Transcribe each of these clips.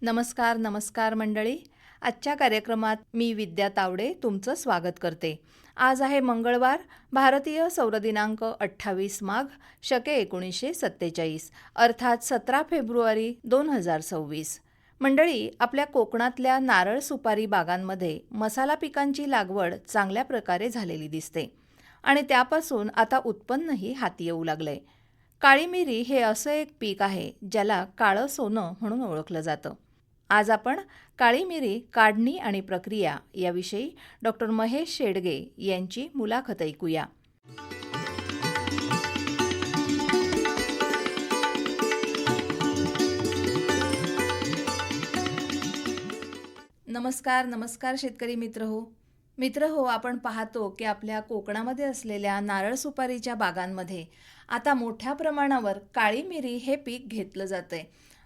नमस्कार नमस्कार मंडळी. आजच्या कार्यक्रमात मी विद्या तावडे तुमचं स्वागत करते. आज आहे मंगळवार, भारतीय सौर दिनांक 28 माघ शके 1947 अर्थात 17 फेब्रुवारी 2026. मंडळी, आपल्या कोकणातल्या नारळ सुपारी बागांमध्ये मसाला पिकांची लागवड चांगल्या प्रकारे झालेली दिसते आणि त्यापासून आता उत्पन्नही हाती येऊ लागलंय. काळी मिरी हे असं एक पीक आहे ज्याला काळं सोनं म्हणून ओळखलं जातं. आज आपण काळी मिरी काढणी आणि प्रक्रिया याविषयी डॉक्टर महेश शेडगे यांची मुलाखत ऐकूया. नमस्कार नमस्कार शेतकरी मित्र हो, आपण पाहतो की आपल्या कोकणामध्ये असलेल्या नारळ सुपारीच्या बागांमध्ये आता मोठ्या प्रमाणावर काळी मिरी हे पीक घेतलं जातंय.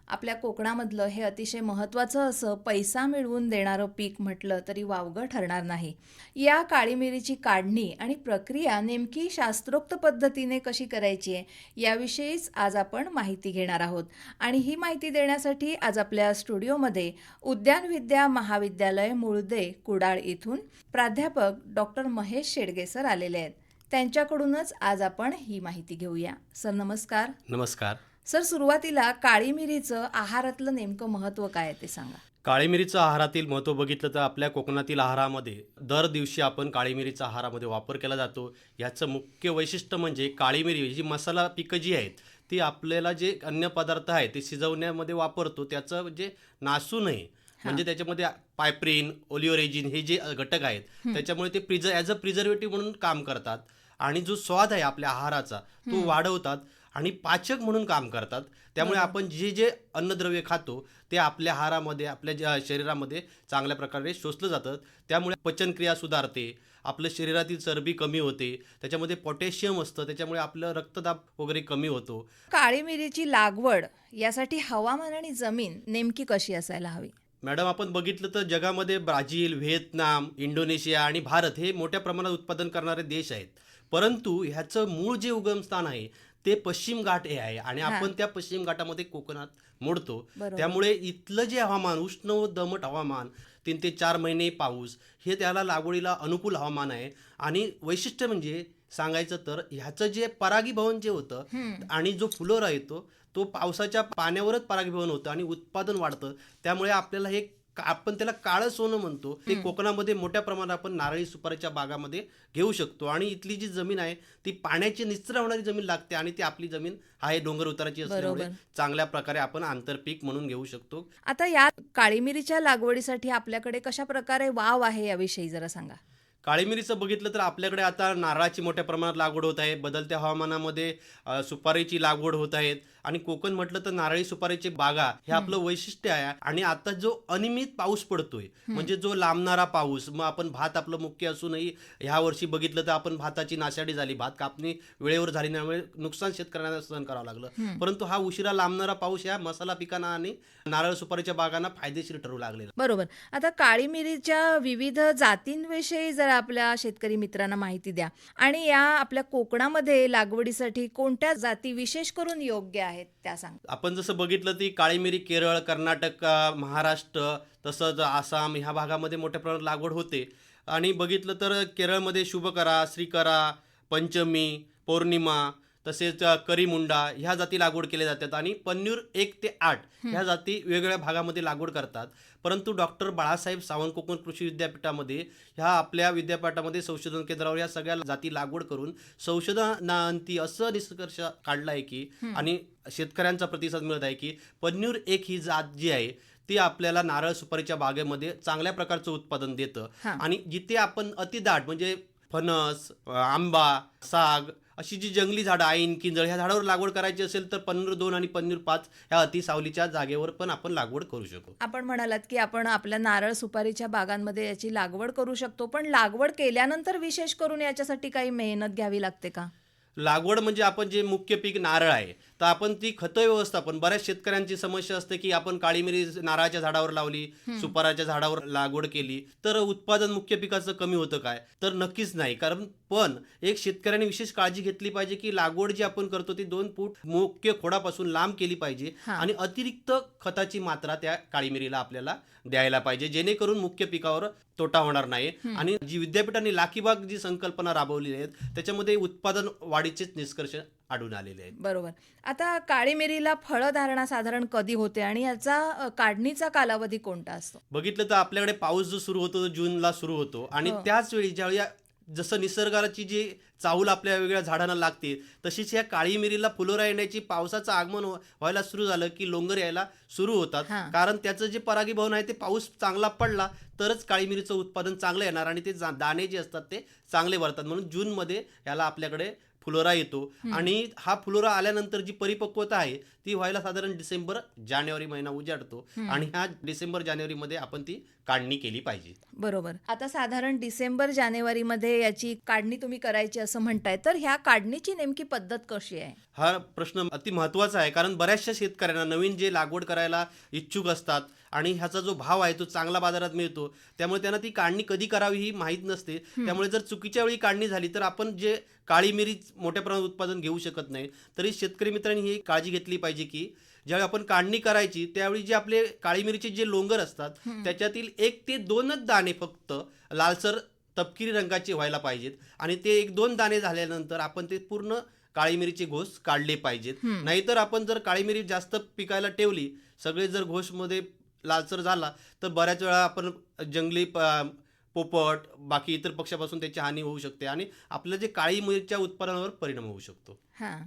आपल्या कोकणामधलं हे अतिशय महत्त्वाचं असं पैसा मिळवून देणारं पीक म्हटलं तरी वावगं ठरणार नाही. या काळी मिरीची काढणी आणि प्रक्रिया नेमकी शास्त्रोक्त पद्धतीने कशी करायची आहे याविषयीच आज आपण माहिती घेणार आहोत. आणि ही माहिती देण्यासाठी आज आपल्या स्टुडिओमध्ये उद्यानविद्या महाविद्यालय मुळदे कुडाळ इथून प्राध्यापक डॉक्टर महेश शेडगे सर आलेले आहेत. त्यांच्याकडूनच आज आपण ही माहिती घेऊया. सर नमस्कार. नमस्कार सर, सुरुवातीला काळी मिरीचं आहारातलं नेमकं महत्त्व काय आहे ते सांगा. काळी मिरीचं आहारातील महत्त्व बघितलं तर आपल्या कोकणातील आहारामध्ये दर दिवशी आपण काळी मिरीचा आहारामध्ये वापर केला जातो. याचं मुख्य वैशिष्ट्य म्हणजे काळी मिरी जी मसाला पिकं जी आहेत ती आपल्याला जे अन्न पदार्थ आहे ते शिजवण्यामध्ये वापरतो त्याचं म्हणजे नासू नये म्हणजे त्याच्यामध्ये पायप्रिन ओलिओरेजिन हे जे घटक आहेत त्याच्यामुळे ते ॲज अ प्रिझर्वेटिव्ह म्हणून काम करतात आणि जो स्वाद आहे आपल्या आहाराचा तो वाढवतात आणि पाचक म्हणून काम करतात. त्यामुळे आपण जे जे अन्नद्रव्य खातो ते आपल्या आहारामध्ये आपल्या शरीरामध्ये चांगल्या प्रकारे शोषलं जातं. त्यामुळे पचनक्रिया सुधारते, आपल्या शरीरातील चरबी कमी होते, त्याच्यामध्ये पोटॅशियम असतं, त्याच्यामुळे आपलं रक्तदाब वगैरे कमी होतो. काळी मिरीची लागवड यासाठी हवामान आणि जमीन नेमकी कशी असायला हवी? मॅडम, आपण बघितलं तर जगामध्ये ब्राझील, व्हिएतनाम, इंडोनेशिया आणि भारत हे मोठ्या प्रमाणात उत्पादन करणारे देश आहेत. परंतु ह्याचं मूळ जे उगमस्थान आहे ते पश्चिम घाट हे आहे आणि आपण त्या पश्चिम घाटामध्ये कोकणात मोडतो. त्यामुळे इथलं जे हवामान उष्ण व दमट हवामान 3 ते 4 महिने पाऊस हे त्याला लागवडीला अनुकूल हवामान आहे. आणि वैशिष्ट्य म्हणजे सांगायचं तर ह्याचं जे परागीभवन जे होतं आणि जो फुलोरा येतो तो पावसाच्या पाण्यावरच परागीभवन होतं आणि उत्पादन वाढतं. त्यामुळे आपल्याला हे आपण त्याला काळं सोनं म्हणतो ते कोकणामध्ये मोठ्या प्रमाणात आपण नारळी सुपारीच्या बागामध्ये घेऊ शकतो. आणि इथली जी जमीन आहे ती पाण्याची निचरा होणारी जमीन लागते आणि ती आपली जमीन आहे डोंगर उताराची असल्यामुळे चांगल्या प्रकारे आपण आंतरपीक म्हणून घेऊ शकतो. आता या काळी मिरीच्या लागवडीसाठी आपल्याकडे कशा प्रकारे वाव आहे याविषयी जरा सांगा. काळी मिरीचं बघितलं तर आपल्याकडे आता नारळाची मोठ्या प्रमाणात लागवड होत आहे. बदलत्या हवामानामध्ये सुपारीची लागवड होत आहेत आणि कोकण म्हटलं तर नारळी सुपारीचे बागा हे आपलं वैशिष्ट्य आहे. आणि आता जो अनियमित पाऊस पडतोय म्हणजे जो लांबणारा पाऊस, मग आपण भात आपलं मुख्य असूनही ह्या वर्षी बघितलं तर आपण भाताची नाशाडी झाली, भात कापणी वेळेवर झाली त्यामुळे नुकसान शेतकऱ्यांना सहन करावं लागलं. परंतु हा उशिरा लांबणारा पाऊस या मसाला पिकांना आणि नारळ सुपारीच्या बागांना फायदेशीर ठरू लागलेला. बरोबर. आता काळी मिरीच्या विविध जातींविषयी जरा आपल्या शेतकरी मित्रांना माहिती द्या. आणि या आपल्या कोकणामध्ये लागवडीसाठी कोणत्या जाती विशेष करून योग्य आहेत त्या सांगा. आपण जसं बघितलं ती काळी मिरी केरळ, कर्नाटक, महाराष्ट्र तसंच आसाम ह्या भागामध्ये मोठ्या प्रमाणात लागवड होते. आणि बघितलं तर केरळमध्ये शुभकरा, श्रीकरा, पंचमी, पौर्णिमा तसेच करीमुंडा ह्या जाती लागवड केल्या जातात. आणि पन्नूर 1 ते 8 ह्या जाती वेगवेगळ्या भागामध्ये लागवड करतात. परंतु डॉक्टर बाळासाहेब सावंत कोकण कृषी विद्यापीठामध्ये ह्या आपल्या विद्यापीठामध्ये संशोधन केंद्रावर या सगळ्या जाती लागवड करून संशोधनाअंती असं निष्कर्ष काढला आहे की आणि शेतकऱ्यांचा प्रतिसाद मिळत आहे की पन्नूर 1 ही जात जी आहे ती आपल्याला नारळ सुपारीच्या बागेमध्ये चांगल्या प्रकारचं उत्पादन देतं. आणि जिथे आपण अतिदाट म्हणजे फणस, आंबा, साग अशी जी जंगली झाडं ऐन, किंजळ ह्या झाडावर लागवड करायची असेल तर पन्नूर 2 आणि पन्नूर 5 ह्या अतिसावलीच्या जागेवर पण आपण लागवड करू शकतो. आपण म्हणालात की आपण आपल्या नारळ सुपारीच्या बागांमध्ये याची लागवड करू शकतो, पण लागवड केल्यानंतर विशेष करून याच्यासाठी काही मेहनत घ्यावी लागते का? लागवड म्हणजे आपण जे मुख्य पीक नारळ आहे तर आपण ती खतं व्यवस्थापन, बऱ्याच शेतकऱ्यांची समस्या असते की आपण काळी मिरी नारळाच्या झाडावर लावली, सुपाराच्या झाडावर लागवड केली तर उत्पादन मुख्य पिकाचं कमी होतं काय? तर नक्कीच नाही. कारण पण एक शेतकऱ्याने विशेष काळजी घेतली पाहिजे की लागवड जी आपण करतो ती 2 फूट मुख्य खोडापासून लांब केली पाहिजे हा. आणि अतिरिक्त खताची मात्रा त्या काळी मिरीला आपल्याला द्यायला पाहिजे, जेणेकरून मुख्य पिकावर तोटा होणार नाही. आणि जी विद्यापीठांनी लाखीबाग जी संकल्पना राबवली आहेत त्याच्यामध्ये उत्पादन वाढीचेच निष्कर्ष आढळून आलेले आहेत. बरोबर. आता काळी मिरीला फळधारणा साधारण कधी होते आणि याचा काढणीचा कालावधी कोणता असतो? बघितलं तर आपल्याकडे पाऊस जो सुरू होतो तो जूनला सुरू होतो आणि हो. त्याच वेळी ज्यावेळी जसं निसर्गाची जी चाहूल आपल्या वेगवेगळ्या झाडांना लागते तशीच या काळी मिरीला फुलोरा येण्याची, पावसाचं आगमन व्हायला सुरू झालं की लोंगर यायला सुरू होतात. हा. कारण त्याचं जे परागीभवन आहे ते पाऊस चांगला पडला तरच काळी मिरीचं उत्पादन चांगलं येणार आणि ते दाणे जे असतात ते चांगले भरतात. म्हणून जूनमध्ये याला आपल्याकडे फुलोरा येतो आणि हा फुलोरा आल्यानंतर जी परिपक्वता आहे ती व्हायला साधारण डिसेंबर जानेवारी महिना उजाडतो आणि ह्या डिसेंबर जानेवारीमध्ये आपण ती काढणी केली पाहिजे. बरोबर. आता साधारण डिसेंबर जानेवारीमध्ये याची काढणी तुम्ही करायची असं म्हणताय, तर ह्या काढणीची नेमकी पद्धत कशी आहे? हा प्रश्न अति महत्त्वाचा आहे कारण बऱ्याचशा शेतकऱ्यांना नवीन जे लागवड करायला इच्छुक असतात आणि ह्याचा जो भाव आहे तो चांगला बाजारात मिळतो त्यामुळे त्यांना ती काढणी कधी करावी ही माहीत नसते. त्यामुळे जर चुकीच्या वेळी काढणी झाली तर आपण जे काळी मिरी मोठ्या प्रमाणात उत्पादन घेऊ शकत नाही. तरी शेतकरी मित्रांनी ही काळजी घेतली पाहिजे की ज्यावेळी आपण काढणी करायची त्यावेळी जे आपले काळी मिरीचे जे लोंगर असतात त्याच्यातील 1 ते 2च दाणे फक्त लालसर तपकिरी रंगाचे व्हायला पाहिजेत आणि ते 1-2 दाणे झाल्यानंतर आपण ते पूर्ण काळी मिरीचे घोस काढले पाहिजेत. नाहीतर आपण जर काळी मिरी जास्त पिकायला ठेवली, सगळे जर घोसमध्ये लालसर झाला तर बऱ्याच वेळा आपण जंगली पोपट बाकी इतर पक्ष्यापासून त्याची हानी होऊ शकते आणि आपलं जे काळी मिरीच्या उत्पादनावर परिणाम होऊ शकतो. हा.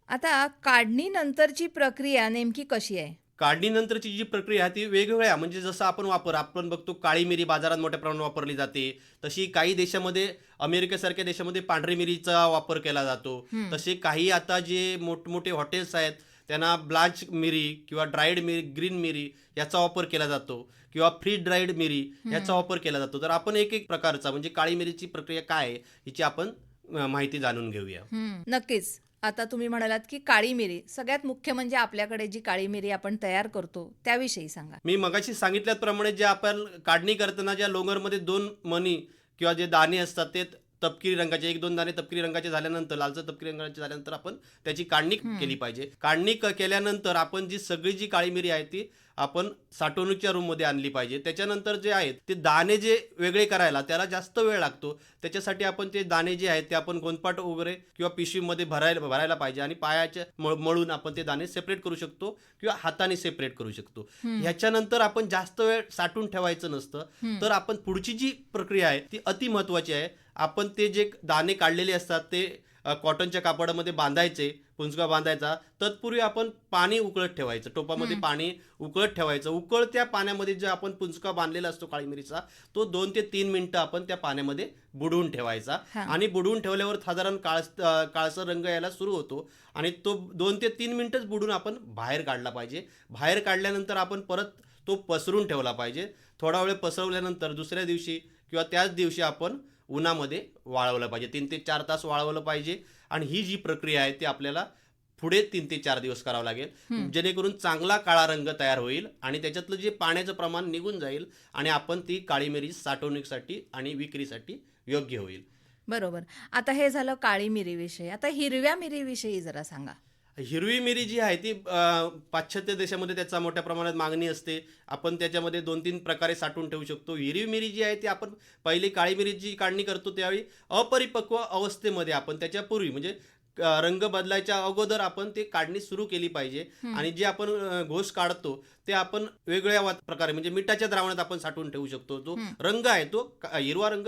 आता काढणीनंतरची प्रक्रिया नेमकी कशी आहे? काढणीनंतरची जी प्रक्रिया आहे ती वेगवेगळ्या, म्हणजे जसं आपण बघतो काळी मिरी बाजारात मोठ्या प्रमाणात वापरली जाते, तशी काही देशामध्ये अमेरिकेसारख्या देशामध्ये पांढरी मिरीचा वापर केला जातो. तसे काही आता जे मोठमोठे हॉटेल्स आहेत त्यांना ब्लांच मिरी किंवा ड्राईड मिरी, ग्रीन मिरी याचा वापर केला जातो किंवा फ्रीज ड्राईड मिरी याचा वापर केला जातो. तर आपण एक एक प्रकारचा म्हणजे काळी मिरीची प्रक्रिया काय आहे हिची आपण माहिती जाणून घेऊया. नक्कीच. आता तुम्ही म्हणालात की काळी मिरी, सगळ्यात मुख्य म्हणजे आपल्याकडे जी काळी मिरी आपण तयार करतो त्याविषयी सांगा. मी मगाशी सांगितल्याप्रमाणे जे आपण काढणी करताना ज्या लोंगरमध्ये 2 मणी किंवा जे दाणे असतात ते तपकिरी रंगाचे, 1-2 दाणे तपकिरी रंगाचे झाल्यानंतर, लालसर तपकिरी रंगाचे झाल्यानंतर आपण त्याची काढणी केली पाहिजे. काढणी केल्यानंतर आपण जी सगळी जी काळी मिरी आहे ती आपण साठवणुकीच्या रूममध्ये आणली पाहिजे. त्याच्यानंतर जे आहेत ते दाणे जे वेगळे करायला त्याला जास्त वेळ लागतो. त्याच्यासाठी आपण ते दाणे जे आहेत ते आपण गोंदपाट वगैरे किंवा पिशवीमध्ये भरायला पाहिजे आणि पायाच्या मळून आपण ते दाणे सेपरेट करू शकतो किंवा हाताने सेपरेट करू शकतो. ह्याच्यानंतर आपण जास्त वेळ साठवून ठेवायचं नसतं. तर आपण पुढची जी प्रक्रिया आहे ती अति महत्त्वाची आहे. आपण ते जे दाणे काढलेले असतात ते कॉटनच्या कापडामध्ये बांधायचे, पुंजका बांधायचा. तत्पूर्वी आपण पाणी उकळत ठेवायचं, टोपामध्ये पाणी उकळत ठेवायचं. उकळत्या पाण्यामध्ये जे आपण पुंजका बांधलेला असतो काळी मिरीचा तो 2 ते 3 मिनिटं आपण त्या पाण्यामध्ये बुडवून ठेवायचा आणि बुडवून ठेवल्यावर साधारण काळसर रंग यायला सुरू होतो आणि तो 2 ते 3 मिनिटच बुडून आपण बाहेर काढला पाहिजे. बाहेर काढल्यानंतर आपण परत तो पसरून ठेवला पाहिजे. थोडा वेळ पसरवल्यानंतर दुसऱ्या दिवशी किंवा त्याच दिवशी आपण उन्हामध्ये वाळवलं पाहिजे. 3 ते 4 तास वाळवलं पाहिजे आणि ही जी प्रक्रिया आहे ती आपल्याला पुढे 3 ते 4 दिवस करावं लागेल, जेणेकरून चांगला काळा रंग तयार होईल आणि त्याच्यातलं जे पाण्याचं प्रमाण निघून जाईल आणि आपण ती काळी मिरी साठवणुकीसाठी आणि विक्रीसाठी योग्य होईल. बरोबर. आता हे झालं काळी मिरीविषयी. आता हिरव्या मिरीविषयी जरा सांगा. हिरवी मिरी जी आहे ती पाश्चात्य देशामध्ये त्याचा मोठ्या प्रमाणात मागणी असते. आपण त्याच्यामध्ये 2-3 प्रकारे साठवून ठेवू शकतो. हिरवी मिरी जी आहे ती आपण पहिली काळी मिरीची काढणी करतो त्यावेळी अपरिपक्व अवस्थेमध्ये आपण त्याच्यापूर्वी म्हणजे रंग बदलायच्या अगोदर आपण ते काढणी सुरू केली पाहिजे आणि जे आपण घोस काढतो ते आपण वेगवेगळ्या प्रकारे म्हणजे मिठाच्या द्रावणात आपण साठवून ठेवू शकतो. जो रंग आहे तो हिरवा रंग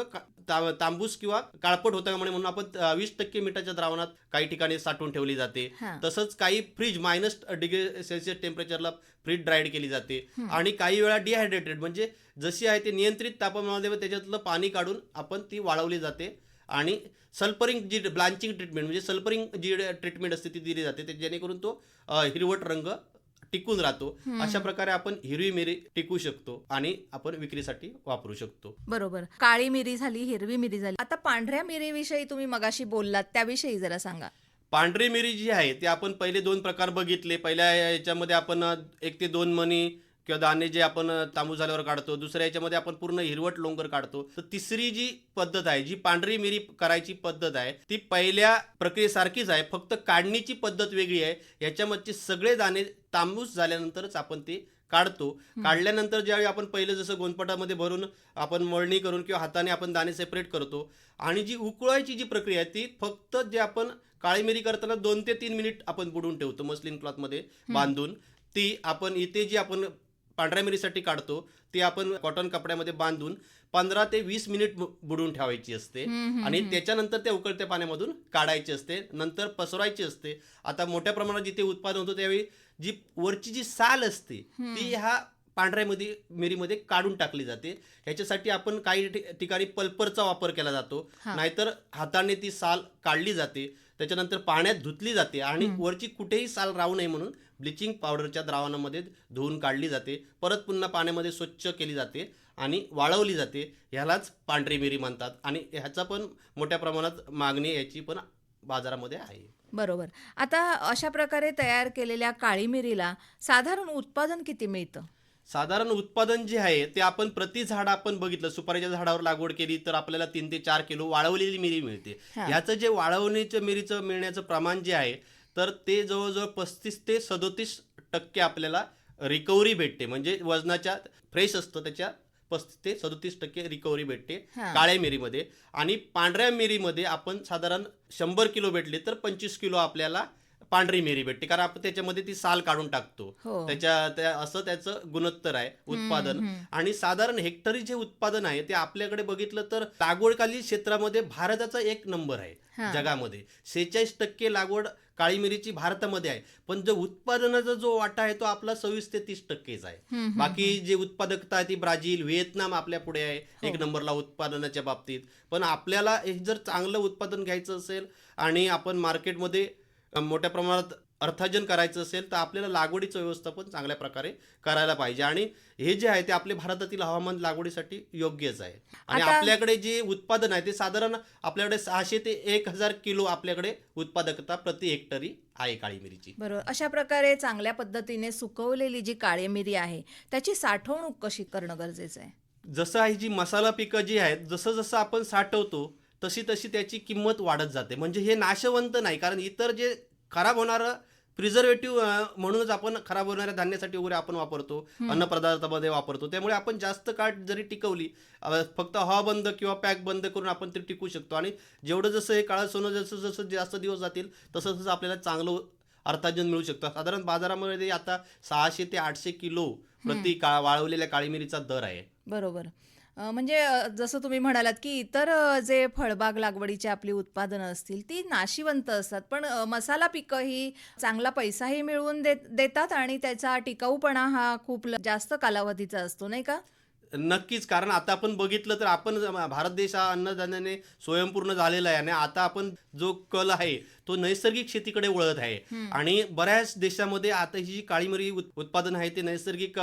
तांबूस किंवा काळपट होता म्हणून आपण 20% मिठाच्या द्रावणात काही ठिकाणी साठवून ठेवली जाते. तसंच काही फ्रीज -°C टेम्परेचरला फ्रीज ड्राईड केली जाते आणि काही वेळा डिहायड्रेटेड म्हणजे जशी आहे ते नियंत्रित तापमानामध्ये त्याच्यातलं पाणी काढून आपण ती वाळवली जाते आणि सल्फरिंग जी ब्लांचिंग ट्रीटमेंट म्हणजे सल्फरिंग जी ट्रीटमेंट असते ती दिली जाते जेणेकरून तो हिरवट रंग टिकून राहतो. अशा प्रकारे आपण हिरवी मिरी टिकू शकतो आणि आपण विक्रीसाठी वापरू शकतो. बरोबर. काळी मिरी झाली, हिरवी मिरी झाली. आता पांढऱ्या मिरीविषयी तुम्ही मगाशी बोललात त्याविषयी जरा सांगा. पांढरी मिरी जी आहे ती आपण पहिले 2 प्रकार बघितले. पहिल्या याच्यामध्ये आपण 1 ते 2 मणी किंवा दाणे जे आपण तांबूस झाल्यावर काढतो. दुसऱ्या याच्यामध्ये आपण पूर्ण हिरवट लोंगर काढतो. तर तिसरी जी पद्धत आहे, जी पांढरी मिरी करायची पद्धत आहे, ती पहिल्या प्रक्रियेसारखीच आहे. फक्त काढणीची पद्धत वेगळी आहे. याच्यामधचे सगळे दाणे तांबूस झाल्यानंतरच आपण ते काढतो. काढल्यानंतर ज्यावेळी आपण पहिलं जसं गोंदपाटामध्ये भरून आपण मळणी करून किंवा हाताने आपण दाणे सेपरेट करतो आणि जी उकळायची जी प्रक्रिया आहे ती फक्त जे आपण काळी मिरी करताना 2 ते 3 मिनिट आपण बुडवून ठेवतो मस्लिन क्लॉथमध्ये बांधून. ती आपण इथे जी आपण पांढऱ्या मिरीसाठी काढतो ती आपण कॉटन कपड्यामध्ये बांधून 15 ते 20 मिनिट बुडवून ठेवायची असते आणि त्याच्यानंतर त्या उकळत्या पाण्यामधून काढायची असते. नंतर पसरवायची असते. आता मोठ्या प्रमाणात जिथे उत्पादन होतं त्यावेळी जी वरची जी साल असते ती ह्या पांढऱ्या मिरीमध्ये काढून टाकली जाते. ह्याच्यासाठी आपण काही ठिकाणी पल्परचा वापर केला जातो. नाहीतर हाताने ती साल काढली जाते. त्याच्यानंतर पाण्यात धुतली जाते आणि वरची कुठेही साल राहू नये म्हणून ब्लिचिंग पावडरच्या द्रावणामध्ये धुवून काढली जाते. परत पुन्हा पाण्यामध्ये स्वच्छ केली जाते आणि वाळवली जाते. ह्यालाच पांढरी मिरी म्हणतात आणि ह्याचा पण मोठ्या प्रमाणात मागणी याची पण बाजारामध्ये आहे. बरोबर. आता अशा प्रकारे तयार केलेल्या काळी मिरीला साधारण उत्पादन किती मिळतं? साधारण उत्पादन जे आहे ते आपण प्रति झाड आपण बघितलं, सुपारीच्या झाडावर लागवड केली तर आपल्याला 3 ते 4 किलो वाळवलेली मिरी मिळते. ह्याचं जे वाळवणीचं मिरीचं मिळण्याचं प्रमाण जे आहे तर ते जवळजवळ 35 ते 37% आपल्याला रिकव्हरी भेटते. म्हणजे वजनाच्या फ्रेश असतं त्याच्या 35 ते 37% रिकव्हरी भेटते काळ्या मिरीमध्ये. आणि पांढऱ्या मिरीमध्ये आपण साधारण 100 किलो भेटले तर 25 किलो आपल्याला पांढरी मिरी भेटते, कारण आपण त्याच्यामध्ये ती साल काढून टाकतो. असं त्याचं गुणोत्तर आहे उत्पादन. आणि साधारण हेक्टरी जे उत्पादन आहे ते आपल्याकडे बघितलं तर लागवडकालीन क्षेत्रामध्ये भारताचा 1 नंबर आहे जगामध्ये. 46% लागवड काळी मिरीची भारतामध्ये आहे. पण जो उत्पादनाचा जो वाटा आहे तो आपला 26 ते 30%च आहे. बाकी जे उत्पादकता आहे ती ब्राझील, व्हिएतनाम आपल्या पुढे आहे 1 नंबरला उत्पादनाच्या बाबतीत. पण आपल्याला हे जर चांगलं उत्पादन घ्यायचं असेल आणि आपण मार्केटमध्ये मोठ्या प्रमाणात अर्थार्जन करायचं असेल तर आपल्याला लागवडीचं व्यवस्थापन चांगल्या प्रकारे करायला पाहिजे. आणि हे जे आहे ते आपल्या भारतातील हवामान लागवडीसाठी योग्यच आहे. आणि आपल्याकडे जे उत्पादन आहे ते साधारण आपल्याकडे 600 ते 1000 किलो आपल्याकडे उत्पादकता प्रति हेक्टरी आहे काळी मिरीची. बरोबर. अशा प्रकारे चांगल्या पद्धतीने सुकवलेली जी काळी मिरी आहे त्याची साठवणूक कशी करणं गरजेचं आहे? जसं आहे जी मसाला पिकं जी आहेत जसं जसं आपण साठवतो तशी तशी त्याची किंमत वाढत जाते. म्हणजे हे नाशवंत नाही, कारण इतर जे खराब होणारं प्रिझर्वेटिव्ह म्हणूनच आपण खराब होणाऱ्या धान्यासाठी वगैरे आपण वापरतो, अन्नपदार्थामध्ये वापरतो. त्यामुळे आपण जास्त काळ जरी टिकवली फक्त हवा बंद किंवा पॅक बंद करून आपण ते टिकू शकतो. आणि जेवढं जसं हे काळं सोनं जसं जसं जास्त दिवस जातील तसं तसं आपल्याला चांगलं अर्थार्जन मिळू शकतं. साधारण बाजारामध्ये आता 600 ते 800 किलो प्रति वाळवलेल्या काळी मिरीचा दर आहे. बरोबर. म्हणजे जसं तुम्ही म्हणालात की इतर जे फळबाग लागवडीची आपली उत्पादनं असतील ती नाशिवंत असतात, पण मसाला पिकं ही चांगला पैसाही मिळवून देतात आणि त्याचा टिकाऊपणा हा खूप जास्त कालावधीचा असतो, नाही का? नक्कीच. कारण आता आपण बघितलं तर आपण भारत देश हा अन्नधान्याने स्वयंपूर्ण झालेला आहे आणि आता आपण जो कल आहे तो नैसर्गिक शेतीकडे वळत आहे. आणि बऱ्याच देशामध्ये आता ही जी काळी मिरी उत्पादन आहे ते नैसर्गिक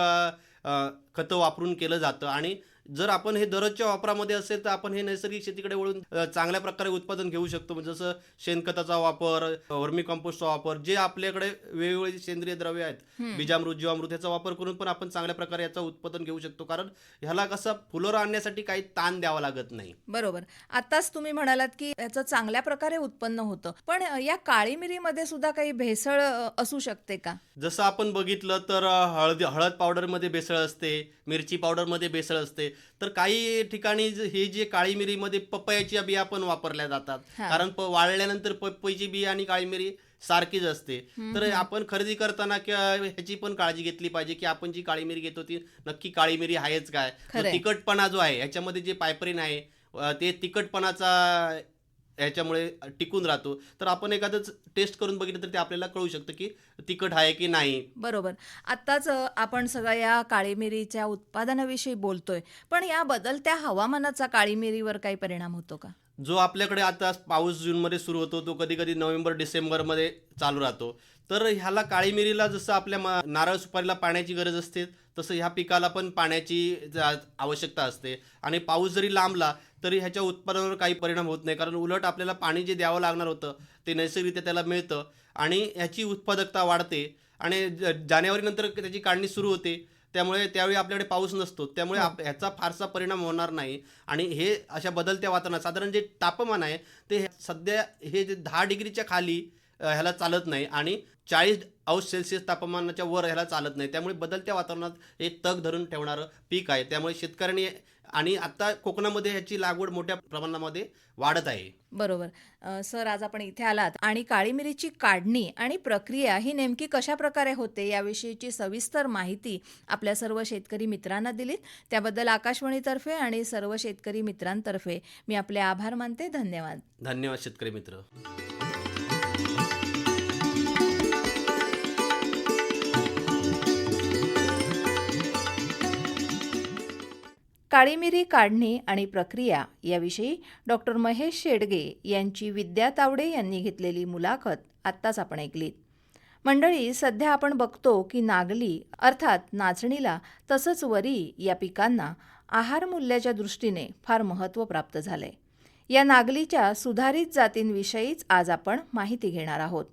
खतं वापरून केलं जातं. आणि जर आपण हे दररोजच्या वापरामध्ये असेल तर आपण हे नैसर्गिक शेतीकडे वळून चांगल्या प्रकारे उत्पादन घेऊ शकतो. म्हणजे जसं शेणखताचा वापर, वर्मी कंपोस्टचा वापर, जे आपल्याकडे वेगवेगळे सेंद्रिय द्रव्य आहेत, बीजामृत, जीवामृत, याचा वापर करून पण आपण चांगल्या प्रकारे याचं उत्पादन घेऊ शकतो. कारण ह्याला कसं फुलोरा आणण्यासाठी काही ताण द्यावा लागत नाही. बरोबर. आताच तुम्ही म्हणालात की याचं चांगल्या प्रकारे उत्पन्न होतं, पण या काळी मिरीमध्ये सुद्धा काही भेसळ असू शकते का? जसं आपण बघितलं तर हळद पावडरमध्ये भेसळ असते, मिरची पावडरमध्ये भेसळ असते. तर काही ठिकाणी हे जे काळी मिरीमध्ये पपयाच्या बिया पण वापरल्या जातात. कारण वाळल्यानंतर पपईची बिया आणि काळी मिरी सारखीच असते. तर आपण खरेदी करताना ह्याची पण काळजी घेतली पाहिजे की आपण जी काळी मिरी घेतो ती नक्की काळी मिरी आहेच काय. तिखटपणा जो आहे ह्याच्यामध्ये जे पायपरीन आहे ते तिखटपणाचा ह्याच्यामुळे टिकून राहतो. तर आपण एखादंच टेस्ट करून बघितलं तर ते आपल्याला कळू शकतं की तिखट आहे की नाही. बरोबर. आत्ताच आपण सगळ्या या काळी मिरीच्या उत्पादनाविषयी बोलतोय, पण या बदलत्या हवामानाचा काळी मिरीवर काही परिणाम होतो का? जो आपल्याकडे आता पाऊस जूनमध्ये सुरू होतो तो कधी कधी नोव्हेंबर डिसेंबरमध्ये चालू राहतो. तर ह्याला काळी मिरीला जसं आपल्या नारळ सुपारीला पाण्याची गरज असते तसं ह्या पिकाला पण पाण्याची आवश्यकता असते आणि पाऊस जरी लांबला तरी ह्याच्या उत्पादनावर काही परिणाम होत नाही, कारण उलट आपल्याला पाणी जे द्यावं लागणार होतं ते नैसर्गिकरित्या त्याला मिळतं आणि ह्याची उत्पादकता वाढते आणि जानेवारीनंतर त्याची काढणी सुरू होते, त्यामुळे त्यावेळी आपल्याकडे पाऊस नसतो, त्यामुळे हो. ह्याचा फारसा परिणाम होणार नाही. आणि हे अशा बदलत्या वातावरणात साधारण जे तापमान आहे ते सध्या हे जे 10 डिग्रीच्या खाली ह्याला चालत नाही आणि 40° तापमानाच्या वर ह्याला चालत नाही, त्यामुळे बदलत्या वातावरणात हे तग धरून ठेवणारं पीक आहे. त्यामुळे शेतकऱ्यांनी आणि आता कोकणामध्ये ह्याची लागवड मोठ्या प्रमाणामध्ये वाढत आहे. बरोबर. सर, आज आपण इथे आलात आणि काळी मिरीची काढणी आणि प्रक्रिया ही नेमकी कशा प्रकारे होते याविषयीची सविस्तर माहिती आपल्या सर्व शेतकरी मित्रांना दिलीत. त्याबद्दल आकाशवाणीतर्फे आणि सर्व शेतकरी मित्रांतर्फे मी आपले आभार मानते. धन्यवाद. धन्यवाद शेतकरी मित्र. काळी मिरी काढणी आणि प्रक्रिया याविषयी डॉक्टर महेश शेडगे यांची विद्या तावडे यांनी घेतलेली मुलाखत आत्ताच आपण ऐकलीत. मंडळी, सध्या आपण बघतो की नागली अर्थात नाचणीला तसंच वरी या पिकांना आहार मूल्याच्या दृष्टीने फार महत्त्व प्राप्त झालंय. या नागलीच्या सुधारित जातींविषयीच आज आपण माहिती घेणार आहोत.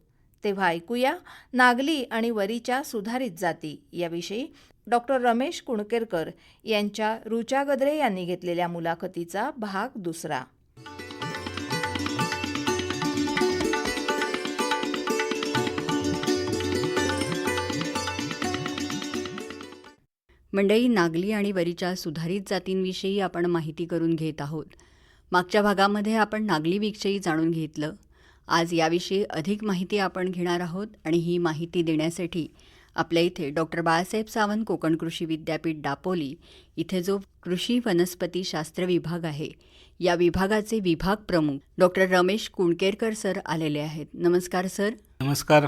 तेव्हा ऐकूया नागली आणि वरीच्या सुधारित जाती याविषयी डॉक्टर रमेश कुणकेरकर यांच्या रुचा गद्रे यांनी घेतलेल्या मुलाखतीचा भाग दुसरा. मंडळी, नागली आणि वरीच्या सुधारित जातींविषयी आपण माहिती करून घेत आहोत. मागच्या भागामध्ये आपण नागलीविषयी जाणून घेतलं. आज याविषयी अधिक माहिती आपण घेणार आहोत आणि ही माहिती देण्यासाठी आपल्या इथे डॉक्टर बाळासाहेब सावंत कोकण कृषी विद्यापीठ दापोली इथे जो कृषी वनस्पती शास्त्र विभाग आहे या विभागाचे विभाग प्रमुख डॉक्टर रमेश कुणकेरकर सर आलेले आहेत. नमस्कार सर. नमस्कार.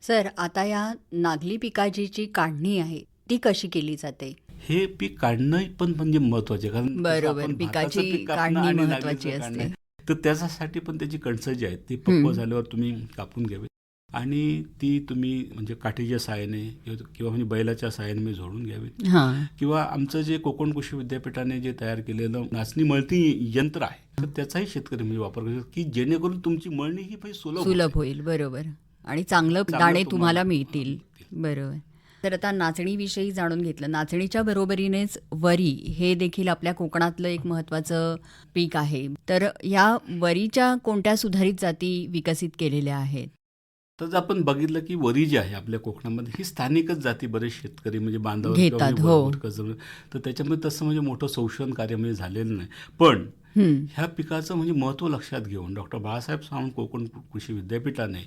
सर, आता या नागली पिकाची जी काढणी आहे ती कशी केली जाते? हे पीक काढणं पण म्हणजे महत्वाचे, कारण कसं बरोबर, आपण पिकाची भाताचं पीक कापणं काढणी आणि महत्त्वाची नागलीचं असते. काढणं, तर त्याच्यासाठी पण त्याची कणसं जी आहेत ती पक्व झाल्यावर तुम्ही कापून घ्यावी आणि ती तुम्ही म्हणजे काठीच्या सहाय्याने किंवा म्हणजे बैलाच्या सहाय्याने मी झोडून घ्यावी. हां, किंवा आमचं जे कोकण कृषी विद्यापीठाने जे तयार केलेलं नाचणी मळणी यंत्र आहे तर त्याचाही शेतकरी म्हणजे वापर करतात की जेणेकरून तुमची मळणी ही म्हणजे सुलभ होईल. बरोबर. आणि चांगलं दाणे तुम्हाला मिळतील. बरोबर. तर आता नाचणीविषयी जाणून घेतलं. नाचणीच्या बरोबरीनेच वरी हे देखील आपल्या कोकणातलं एक महत्त्वाचं पीक आहे. तर या वरीच्या कोणत्या सुधारित जाती विकसित केलेल्या आहेत? तर जर आपण बघितलं की वरी जी आहे आपल्या कोकणामध्ये ही स्थानिकच जाती बरेच शेतकरी म्हणजे बांधव घेतात, हो. तर त्याच्यामध्ये तसं म्हणजे मोठं संशोधन कार्य म्हणजे झालेलं नाही. पण ह्या पिकाचं म्हणजे महत्त्व लक्षात घेऊन डॉक्टर बाळासाहेब सावंत कोकण कृषी विद्यापीठाने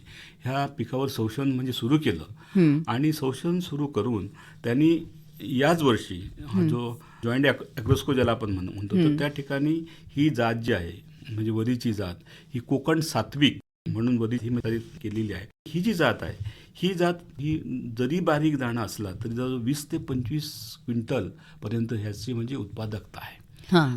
ह्या पिकावर संशोधन म्हणजे सुरू केलं आणि संशोधन सुरू करून त्यांनी याच वर्षी हा जो जॉईंट ॲग्रोस्को ज्याला आपण म्हणतो तर त्या ठिकाणी ही जात जी आहे म्हणजे वरीची जात ही कोकण सात्विक म्हणून वरी ही वितरित केलेली आहे. ही जी जात आहे ही जरी बारीक दाणा असला तरी जवळ 20 ते 25 क्विंटल पर्यंत ह्याची म्हणजे उत्पादकता आहे.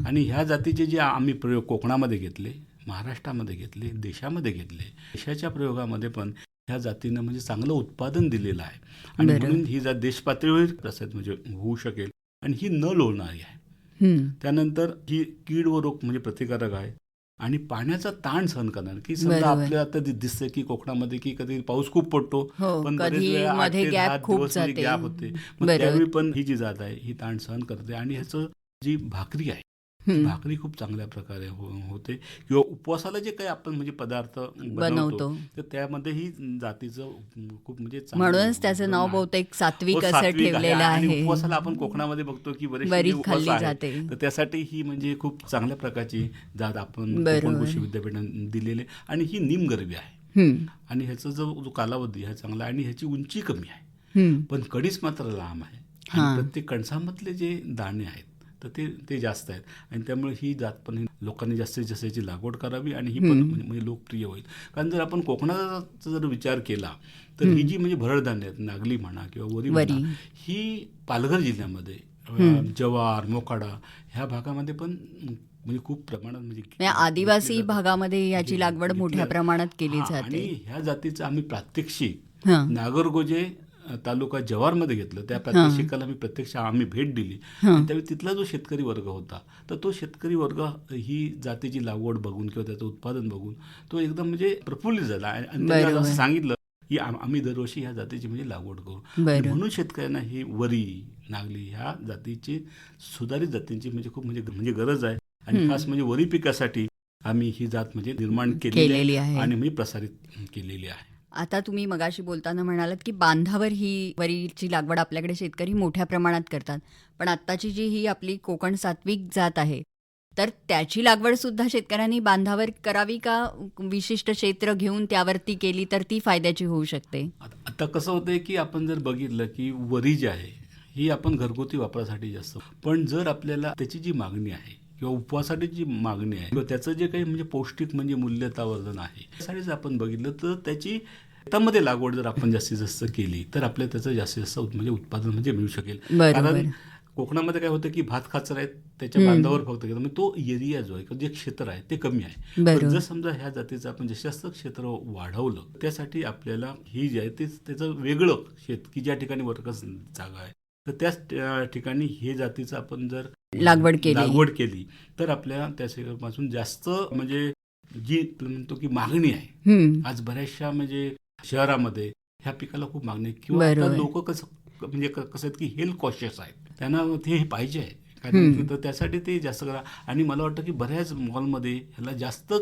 आणि ह्या जातीचे जे आम्ही प्रयोग कोकणामध्ये घेतले, महाराष्ट्रामध्ये घेतले, देशामध्ये घेतले, देशाच्या प्रयोगामध्ये पण ह्या जातीनं म्हणजे चांगलं उत्पादन दिलेलं आहे आणि म्हणून ही जात देश पातळीवर प्रसिद्ध म्हणजे होऊ शकेल आणि ही न लोळणारी आहे. त्यानंतर ही कीड व रोग म्हणजे प्रतिकारक आहे आणि पाण्याचा ताण सहन करणार की समजा आपल्याला आता दिसतं की कोकणामध्ये की कधी पाऊस खूप पडतो पण बरेच वेळा 8 ते 10 दिवस गॅप होते, मग त्यावेळी पण ही जी जात आहे ही ताण सहन करते आणि ह्याचं जी भाकरी आहे भाकरी खूप चांगल्या प्रकारे होते किंवा उपवासाला जे काही आपण म्हणजे पदार्थ बनवतो तर त्यामध्ये ही जातीचं खूप म्हणजे म्हणूनच त्याचं नाव बहुतेक सात्विक असं ठेवलेलं आहे. उपवासाला आपण कोकणामध्ये बघतो की बरेचसे उपवास आहेत तर त्यासाठी ही म्हणजे खूप चांगल्या प्रकारची जात आपण कोकण कृषी विद्यापीठाने दिलेली आणि ही निमगर्भी आहे आणि ह्याचा जो कालावधी हा चांगला आणि ह्याची उंची कमी आहे पण कडीच मात्र लांब आहे आणि प्रत्येक कणसामधले जे दाणे आहेत तर ते जास्त आहेत आणि त्यामुळे ही जात पण लोकांनी जास्तीत जास्त याची लागवड करावी आणि ही पण म्हणजे लोकप्रिय होईल. कारण जर आपण कोकणाचा जर विचार केला तर ही जी म्हणजे भरडधान्य आहेत नागली म्हणा किंवा वरी म्हणा ही पालघर जिल्ह्यामध्ये जवार मोखाडा ह्या भागामध्ये पण म्हणजे खूप प्रमाणात म्हणजे आदिवासी भागामध्ये याची लागवड मोठ्या प्रमाणात केली जाते आणि ह्या जातीचं आम्ही प्रात्यक्षिक नागरगोजे तालुका जव्हारमध्ये घेतलं, त्या प्रात्यक्षिकाला मी प्रत्यक्ष आम्ही भेट दिली. त्यावेळी तिथला जो शेतकरी वर्ग होता, तर तो शेतकरी वर्ग ही जातीची लागवड बघून किंवा त्याचं उत्पादन बघून तो एकदम म्हणजे प्रफुल्लित झाला आणि त्यांनी आज असं सांगितलं की आम्ही दरवर्षी ह्या जातीची म्हणजे लागवड करू. आणि म्हणून शेतकऱ्यांना ही वरी, नागली ह्या जातीची सुधारित जातींची म्हणजे खूप म्हणजे गरज आहे. आणि खास म्हणजे वरी पिकासाठी आम्ही ही जात म्हणजे निर्माण केलेली आहे आणि म्हणजे प्रसारित केलेली आहे. आता तुम्ही मगाशी बोलताना म्हणालात की बांधावर ही वरीची लागवड आपल्याकडे शेतकरी मोठ्या प्रमाणात करतात, पण आत्ताची जी ही आपली कोकण सात्विक जात आहे, तर त्याची लागवड सुद्धा शेतकऱ्यांनी बांधावर करावी का विशिष्ट क्षेत्र घेऊन त्यावरती केली तर ती फायद्याची होऊ शकते? आता कसं होतंय की आपण जर बघितलं की वरी जी आहे ही आपण घरगुती वापरासाठी जास्त, पण जर आपल्याला त्याची जी मागणी आहे किंवा उपवासासाठी जी मागणी आहे किंवा त्याचं जे काही म्हणजे पौष्टिक म्हणजे मूल्यतावर्धन आहे त्यासाठी जर आपण बघितलं तर त्याची शेतामध्ये लागवड जर आपण जास्तीत जास्त केली तर आपल्याला त्याचं जास्तीत जास्त म्हणजे उत्पादन म्हणजे मिळू शकेल. कारण कोकणामध्ये काय होतं की भात खाचर आहेत त्याच्या बांधावर फक्त घेतात, म्हणजे तो एरिया जो आहे जे क्षेत्र आहे ते कमी आहे. पण जर समजा ह्या जातीचं आपण जास्तीत जास्त क्षेत्र वाढवलं त्यासाठी आपल्याला ही जी आहे ते त्याचं वेगळं शेत की ज्या ठिकाणी वर्कस जागा आहे तर त्याच ठिकाणी हे जातीचं आपण जर लागवड केली तर आपल्याला त्या शेतापासून जास्त म्हणजे जी म्हणतो की मागणी आहे. आज बऱ्याचशा म्हणजे शहरामध्ये ह्या पिकाला खूप मागणी आहे किंवा आता लोक कसं आहेत की हेल्थ कॉशियस आहेत, त्यांना ते पाहिजे आहे कारण तर त्यासाठी ते जास्त करा. आणि मला वाटतं की बऱ्याच मॉलमध्ये ह्याला जास्त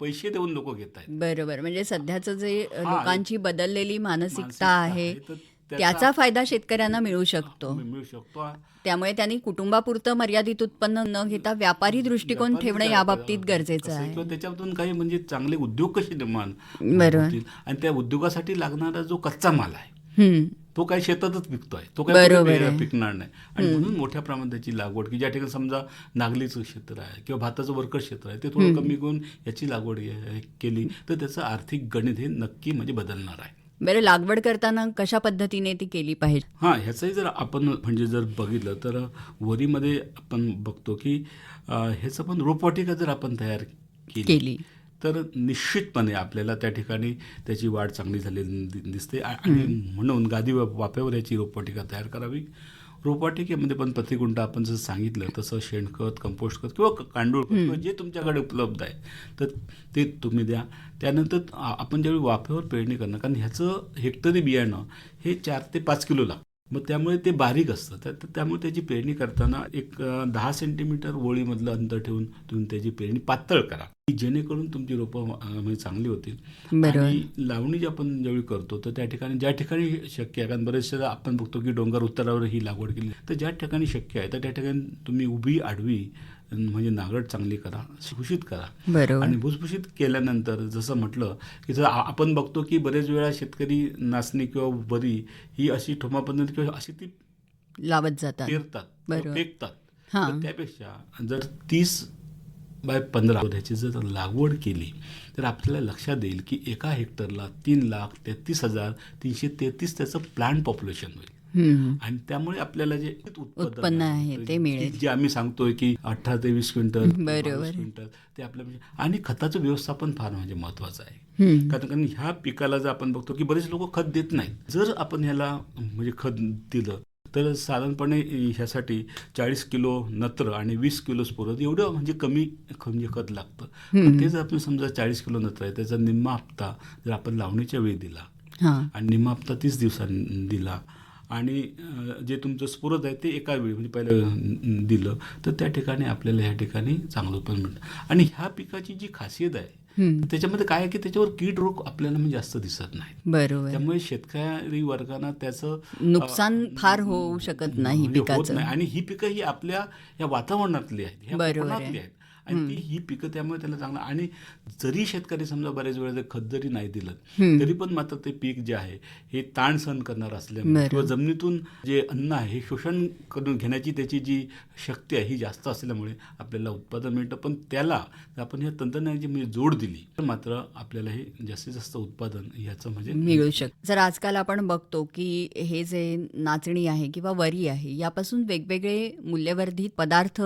पैसे देऊन लोक घेत आहेत. बरोबर, म्हणजे सध्याचं जे लोकांची बदललेली मानसिकता आहे त्याचा फायदा शेतकऱ्यांना मिळू शकतो. त्यामुळे त्यांनी कुटुंबापुरतं मर्यादित उत्पन्न न घेता व्यापारी दृष्टिकोन ठेवणं याबाबतीत गरजेचं आहे. किंवा त्याच्यातून काही म्हणजे चांगले उद्योग कसे निर्माण होतील आणि त्या उद्योगासाठी लागणारा जो कच्चा माल आहे तो काही शेतातच पिकतोय, तो काही पिकणार नाही. आणि म्हणून मोठ्या प्रमाणात त्याची लागवड की ज्या ठिकाणी समजा नागलीचं क्षेत्र आहे किंवा भाताचं वर्कर क्षेत्र आहे ते थोडं कमी करून याची लागवड केली तर त्याचं आर्थिक गणित हे नक्की म्हणजे बदलणार आहे. बरं, लागवड करताना कशा पद्धतीने ती केली पाहिजे? ह्याचंही जर आपण म्हणजे जर बघितलं तर वरीमध्ये आपण बघतो की ह्याचं पण रोपवाटिका जर आपण तयार केली तर निश्चितपणे आपल्याला त्या ठिकाणी त्याची वाढ चांगली झालेली दिसते. आणि म्हणून गादी वाफ्यावर याची रोपवाटिका तयार करावी. रोपवाटिकेमध्ये पण प्रतिगुंठ आपण जसं सांगितलं तसं शेणखत, कंपोस्ट खत किंवा गांडूळ खत किंवा जे तुमच्याकडे उपलब्ध आहे तर ते तुम्ही द्या. त्यानंतर आपण ज्यावेळी वाफ्यावर पेरणी करणं, कारण ह्याचं हेक्टरी बियाणं हे 4 ते 5 किलो लागतं, मग त्यामुळे ते बारीक असतं. त्यामुळे त्याची पेरणी करताना एक 10 सेंटीमीटर ओळीमधलं अंतर ठेवून तुम्ही त्याची पेरणी पातळ करा जेणेकरून तुमची रोपं म्हणजे चांगली होतील. आणि लावणी जी आपण ज्यावेळी करतो तर त्या ठिकाणी ज्या ठिकाणी शक्य आहे, कारण बरेचशा आपण बघतो की डोंगर उत्तरावर ही लागवड केली, तर ज्या ठिकाणी शक्य आहे तर त्या ठिकाणी तुम्ही उभी आडवी म्हणजे नांगरट चांगली करा, भुसभुशीत करा. आणि भुसभुशीत केल्यानंतर जसं म्हटलं की जर आपण बघतो की बरेच वेळा शेतकरी नाचणी किंवा वरी ही अशी ठोमा पद्धती किंवा अशी ती लावत जातात, पेरतात, फेकतात. तर त्यापेक्षा जर 30x15 ह्याची जर लागवड केली तर आपल्याला लक्षात येईल की एका हेक्टरला 3,33,333 त्याचं प्लांट पॉप्युलेशन होईल. आणि त्यामुळे आपल्याला जे उत्पन्न आहे ते मिळेल, जे आम्ही सांगतोय की 18 ते 20 क्विंटल ते आपल्या म्हणजे. आणि खताचं व्यवस्थापन फार म्हणजे महत्वाचं आहे. कारण ह्या पिकाला जर आपण बघतो की बरेच लोक खत देत नाहीत. जर आपण ह्याला म्हणजे खत दिलं तर साधारणपणे ह्यासाठी 40 किलो नत्र आणि 20 किलो स्फुरद एवढं म्हणजे कमी म्हणजे खत लागतं. ते जर आपण समजा 40 किलो नत्र आहे त्याचा निम्मा हप्ता जर आपण लावणीच्या वेळी दिला आणि निम्मा हप्ता 30 दिवसांनी दिला आणि जे तुमचं स्फुरद आहे ते एका वेळी म्हणजे पहिलं दिलं तर त्या ठिकाणी आपल्याला ह्या ठिकाणी चांगलं उत्पन्न मिळतं. आणि ह्या पिकाची जी खासियत आहे त्याच्यामध्ये काय आहे की त्याच्यावर कीड रोग आपल्याला म्हणजे जास्त दिसत नाही. बरोबर, त्यामुळे शेतकरी वर्गांना त्याचं नुकसान फार होऊ शकत नाही पिकाचं. आणि ही पिकं ही आपल्या या वातावरणातली आहेत, ह्या कोकणातली आहेत आणि ही पिकं त्यामुळे त्याला चांगलं. आणि जरी शेतकरी समजा बरेच वेळा जर खत जरी नाही दिलं तरी पण मात्र ते पीक जे आहे हे ताण सहन करणार असल्यामुळे किंवा जमिनीतून जे अन्न आहे हे शोषण करून घेण्याची त्याची जी शक्ती आहे ही जास्त असल्यामुळे आपल्याला उत्पादन मिळतं. पण त्याला आपण ह्या तंत्रज्ञानाची म्हणजे जोड दिली तर मात्र आपल्याला हे जास्तीत जास्त उत्पादन ह्याचं म्हणजे मिळू शकतं. जर आजकाल आपण बघतो की हे जे नाचणी आहे किंवा वरी आहे यापासून वेगवेगळे मूल्यवर्धित पदार्थ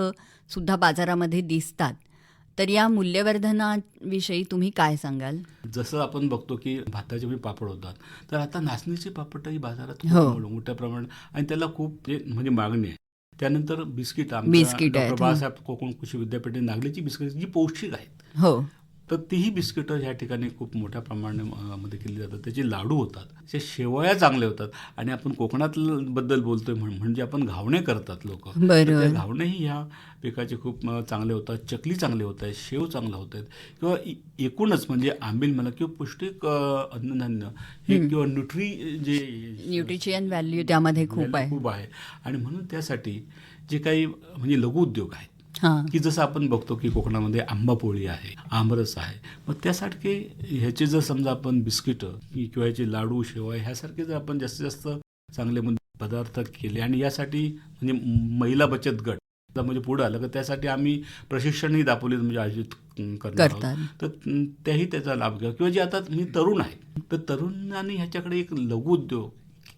सुद्धा बाजारामध्ये दिसतात, तर या मूल्यवर्धनाविषयी तुम्ही काय सांगाल? जसं आपण बघतो की भाताचे पण पापड होतात, तर आता नाचणीचे पापडही बाजारात खूप हो. मोठ्या प्रमाणात आणि त्याला खूप म्हणजे मागणी आहे. त्यानंतर बिस्किट आमच्या बिस्किट डॉक्टर आहेत, बाबासाहेब कोकण कृषी विद्यापीठाने नागलीची बिस्किट जी पौष्टिक आहेत, हो. तर तीही बिस्किटं ह्या ठिकाणी खूप मोठ्या प्रमाणामध्ये केली जातात. त्याचे लाडू होतात, त्याचे शेवया चांगले होतात आणि आपण कोकणातबद्दल बोलतोय म्हणजे आपण घावणे करतात लोक. बरोबर. त्या घावणेही ह्या पिकाचे खूप चांगले होतात. चकली चांगले होत आहेत, शेव चांगलं होत आहेत किंवा एकूणच म्हणजे आंबील म्हणा किंवा पौष्टिक अन्नधान्य हे किंवा न्यूट्रिशियन व्हॅल्यू त्यामध्ये खूप value आहे. खूप आहे. आणि म्हणून त्यासाठी जे काही म्हणजे लघुउद्योग आहेत हां. की जसं आपण बघतो की कोकणामध्ये आंबापोळी आहे, आमरस आहे, मग त्यासारखे ह्याचे जर समजा आपण बिस्किटं किंवा ह्याचे लाडू शेवया ह्यासारखे जर आपण जास्तीत जास्त चांगले पदार्थ केले आणि यासाठी म्हणजे महिला बचत गट म्हणजे पुढे आलं तर त्यासाठी आम्ही प्रशिक्षणही दापोलीत म्हणजे आयोजित करणार आहोत. करतात. तर त्याही त्याचा लाभ घ्या किंवा जे आता मी तरुण आहेत तर तरुणांनी ह्याच्याकडे एक लघुउद्योग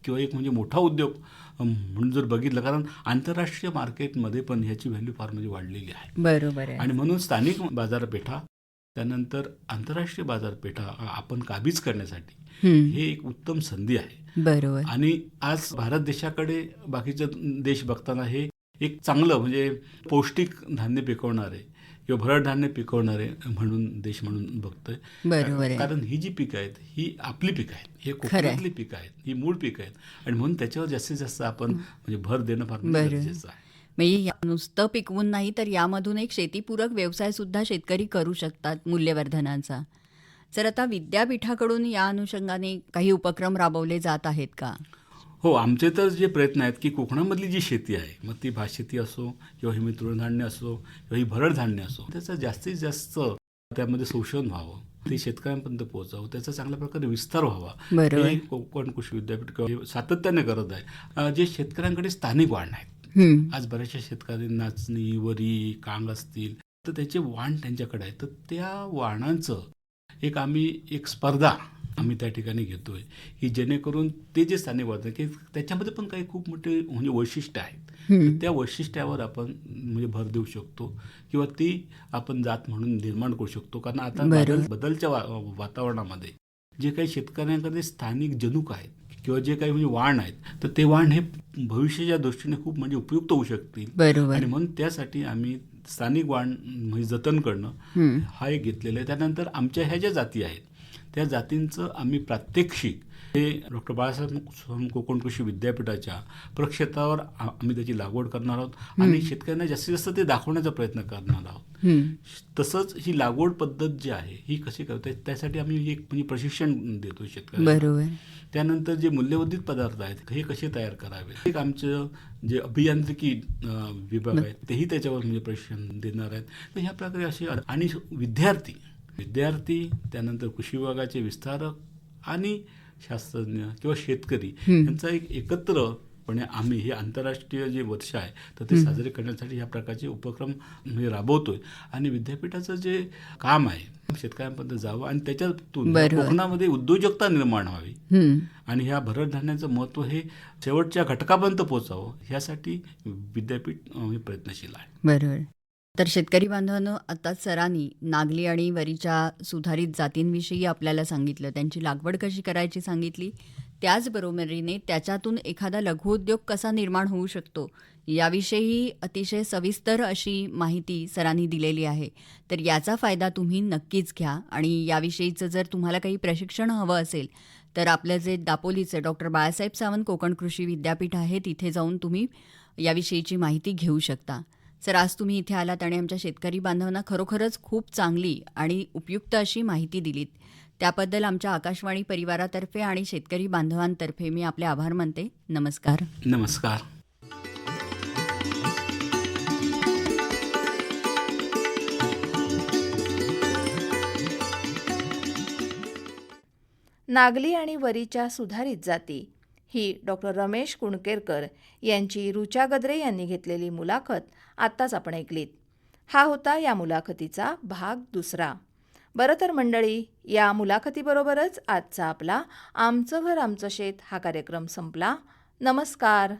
किंवा एक म्हणजे मोठा उद्योग म्हणून जर बघितलं, कारण आंतरराष्ट्रीय मार्केटमध्ये पण ह्याची व्हॅल्यू फार म्हणजे वाढलेली आहे. बरोबर आहे. आणि म्हणून स्थानिक बाजारपेठा त्यानंतर आंतरराष्ट्रीय बाजारपेठा आपण काबीज करण्यासाठी हे एक उत्तम संधी आहे. बरोबर. आणि आज भारत देशाकडे बाकीचे देश बघताना हे एक चांगलं म्हणजे पौष्टिक धान्य पिकवणारे किंवा भरड धान्य पिकवणारे म्हणून देश म्हणून बघतोय. बरोबर आहे. कारण ही जी पिकं आहेत ही आपली पिकं आहेत, हे कोकणातली पिकं आहेत, ही मूळ पिकं आहेत आणि म्हणून त्याच्यावर जास्तीत जास्त आपण म्हणजे भर देणं फार गरजेचं आहे. म्हणजे नुसतं पिकवून नाही तर यामधून एक शेतीपूरक व्यवसाय सुद्धा शेतकरी करू शकतात मूल्यवर्धनाचा. तर आता विद्यापीठाकडून या अनुषंगाने काही उपक्रम राबवले जात आहेत का? हो, आमचे तर जे प्रयत्न आहेत की कोकणामधली जी शेती आहे, मग ती भात शेती असो किंवा ही तृणधान्य असो किंवा ही भरड धान्य असो, त्याचं जास्तीत जास्त त्यामध्ये शोषण व्हावं, ते शेतकऱ्यांपर्यंत पोहोचावं, त्याचा चांगल्या प्रकारे विस्तार व्हावा, बरोबर. हे कोकण कृषी विद्यापीठ किंवा सातत्याने करत आहे. जे शेतकऱ्यांकडे स्थानिक वाण आहेत, आज बऱ्याचशा शेतकरी नाचणी, वरी, कांग असतील तर त्याचे वाण त्यांच्याकडे आहे, तर त्या वाणांचं एक स्पर्धा आम्ही त्या ठिकाणी घेतोय की जेणेकरून ते जे स्थानिक वाढतं की त्याच्यामध्ये पण काही खूप मोठे म्हणजे वैशिष्ट्य आहेत, तर त्या वैशिष्ट्यावर आपण म्हणजे भर देऊ शकतो किंवा ती आपण जात म्हणून निर्माण करू शकतो. कारण आता बदलच्या वातावरणामध्ये जे काही शेतकऱ्यांकडे स्थानिक जनुक आहेत किंवा जे काही म्हणजे वाण आहेत तर ते वाण हे भविष्याच्या दृष्टीने खूप म्हणजे उपयुक्त होऊ शकतील. बरोबर. आणि म्हणून त्यासाठी आम्ही स्थानिक वाण म्हणजे जतन करणं हा एक घेतलेला आहे. त्यानंतर आमच्या ह्या ज्या जाती आहेत त्या जातींचं आम्ही प्रात्यक्षिक हे डॉक्टर बाबासाहेब कोकण कृषी विद्यापीठाच्या प्रक्षेत्रावर आम्ही त्याची लागवड करणार आहोत आणि शेतकऱ्यांना जास्तीत जास्त ते दाखवण्याचा प्रयत्न करणार आहोत. तसंच ही लागवड पद्धत जी आहे ही कशी करते त्यासाठी आम्ही एक म्हणजे प्रशिक्षण देतो शेतकऱ्यांना. बरोबर. त्यानंतर जे मूल्यवर्धित पदार्थ आहेत हे कसे तयार करावे, एक आमचं जे अभियांत्रिकी विभाग आहेत तेही त्याच्यावर म्हणजे प्रशिक्षण देणार आहेत. तर ह्या प्रकारे असे आणि विद्यार्थी त्यानंतर कृषी विभागाचे विस्तारक आणि शास्त्रज्ञ किंवा शेतकरी यांचा एक एकत्रपणे आम्ही हे आंतरराष्ट्रीय जे वर्ष आहे तर ते साजरे करण्यासाठी ह्या प्रकारचे उपक्रम म्हणजे राबवतोय. आणि विद्यापीठाचं जे काम आहे शेतकऱ्यांपर्यंत जावं आणि त्याच्यातून कोकणामध्ये उद्योजकता निर्माण व्हावी आणि ह्या भरड धान्याचं महत्त्व हे शेवटच्या घटकापर्यंत पोहोचावं ह्यासाठी विद्यापीठ प्रयत्नशील आहे. बरोबर. तर शेतकरी बांधवांनो, आता सरांनी नागली आणि वरीच्या सुधारित जातींविषयी आपल्याला सांगितलं, त्यांची लागवड कशी करायची सांगितली, त्याचबरोबरीने त्याच्यातून एखादा लघुउद्योग कसा निर्माण होऊ शकतो याविषयी अतिशय सविस्तर अशी माहिती सरांनी दिलेली आहे. तर याचा फायदा तुम्ही नक्कीच घ्या आणि याविषयीचं जर तुम्हाला काही प्रशिक्षण हवं असेल तर आपलं जे दापोलीचं डॉक्टर बाळासाहेब सावंत कोकण कृषी विद्यापीठ आहे तिथे जाऊन तुम्ही याविषयीची माहिती घेऊ शकता. सर, आज तुम्ही इथे आलात आणि आमच्या शेतकरी बांधवांना खरोखरच खूप चांगली आणि उपयुक्त अशी माहिती दिलीत. त्याबद्दल आमच्या आकाशवाणी परिवारातर्फे आणि शेतकरी बांधवांतर्फे मी आपले आभार मानते. नमस्कार. नमस्कार. नागली आणि वरीच्या सुधारित जाती ही डॉक्टर रमेश कुणकेरकर यांची ऋचा गद्रे यांनी घेतलेली मुलाखत आत्ताच आपण ऐकलीत. हा होता या मुलाखतीचा भाग 2. बरं तर मंडळी, या मुलाखतीबरोबरच आजचा आपला आमचं घर आमचं शेत हा कार्यक्रम संपला. नमस्कार.